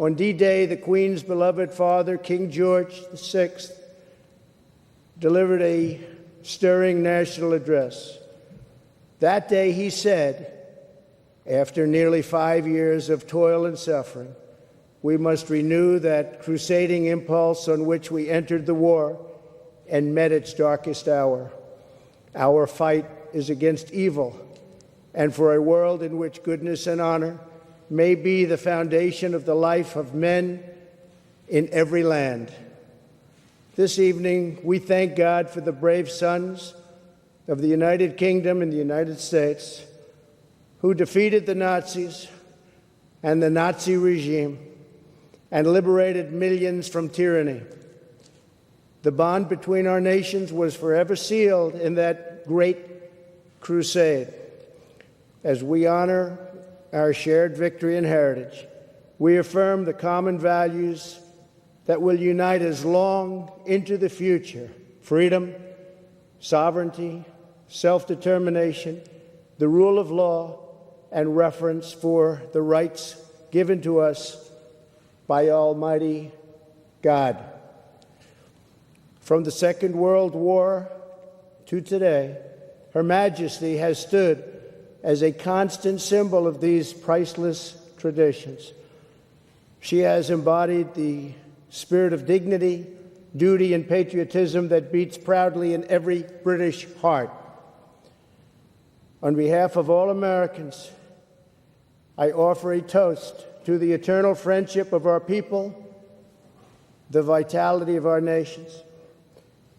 On D-Day, the Queen's beloved father, King George VI, delivered a stirring national address. That day he said, after nearly 5 years of toil and suffering, we must renew that crusading impulse on which we entered the war and met its darkest hour. Our fight is against evil and for a world in which goodness and honor may be the foundation of the life of men in every land. This evening, we thank God for the brave sons of the United Kingdom and the United States who defeated the Nazis and the Nazi regime and liberated millions from tyranny. The bond between our nations was forever sealed in that great crusade. As we honor our shared victory and heritage, we affirm the common values that will unite us long into the future: freedom, sovereignty, self-determination, the rule of law, and reverence for the rights given to us by Almighty God. From the Second World War to today, Her Majesty has stood as a constant symbol of these priceless traditions. She has embodied the spirit of dignity, duty, and patriotism that beats proudly in every British heart. On behalf of all Americans, I offer a toast to the eternal friendship of our people, the vitality of our nations,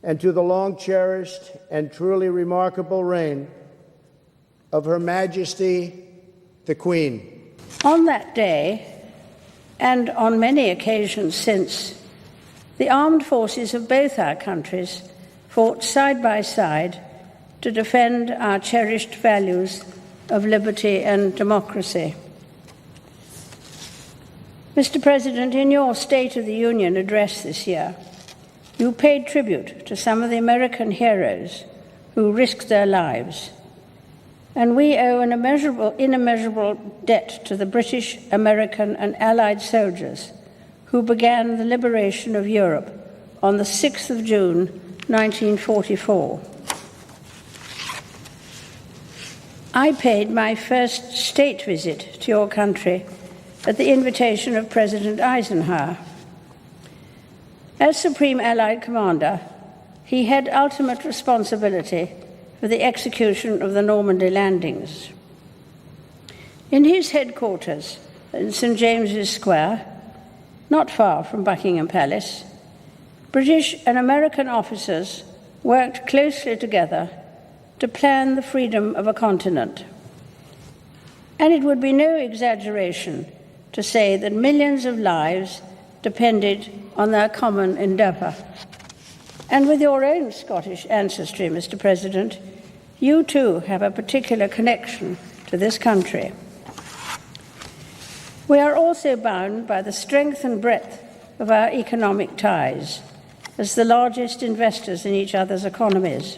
and to the long-cherished and truly remarkable reign of Her Majesty, the Queen. On that day, and on many occasions since, the armed forces of both our countries fought side by side to defend our cherished values of liberty and democracy. Mr. President, in your State of the Union address this year, you paid tribute to some of the American heroes who risked their lives, and we owe an immeasurable debt to the British, American, and Allied soldiers who began the liberation of Europe on the 6th of June, 1944. I paid my first state visit to your country at the invitation of President Eisenhower. As Supreme Allied Commander, he had ultimate responsibility for the execution of the Normandy landings. In his headquarters in St. James's Square, not far from Buckingham Palace, British and American officers worked closely together to plan the freedom of a continent. And it would be no exaggeration to say that millions of lives depended on their common endeavour. And with your own Scottish ancestry, Mr. President, you too have a particular connection to this country. We are also bound by the strength and breadth of our economic ties as the largest investors in each other's economies.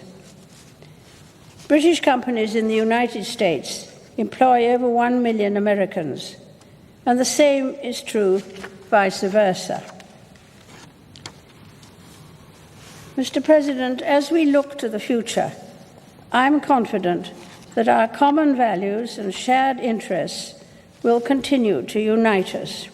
British companies in the United States employ over 1 million Americans, and the same is true vice versa. Mr. President, as we look to the future, I'm confident that our common values and shared interests will continue to unite us.